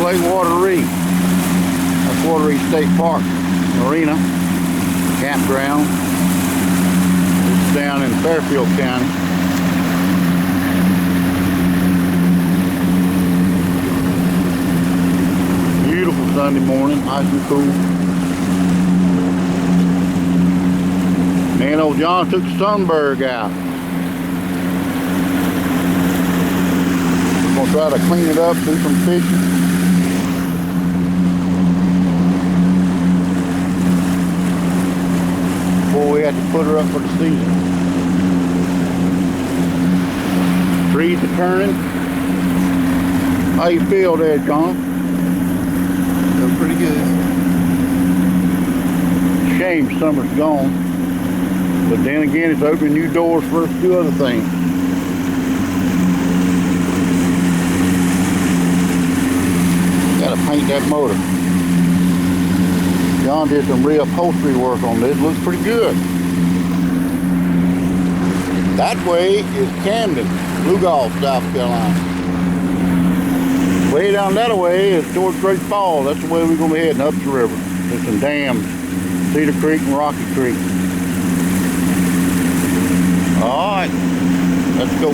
Lake Wateree. That's Wateree State Park Marina, campground. It's down in Fairfield County. Beautiful Sunday morning, nice and cool. Man, old John took the Sunberg out. We're gonna try to clean it up, do some fishing. Before we have to put her up for the season. Trees are turning. How you feel there, John? Feel pretty good. Shame summer's gone. But then again, it's opening new doors for us to do other things. Gotta paint that motor. John did some reupholstery work on this. Looks pretty good. That way is Camden, Blue Gulf, South Carolina. Way down that way is towards Great Falls. That's the way we're gonna be heading up the river. There's some dams, Cedar Creek and Rocky Creek. All right, let's go.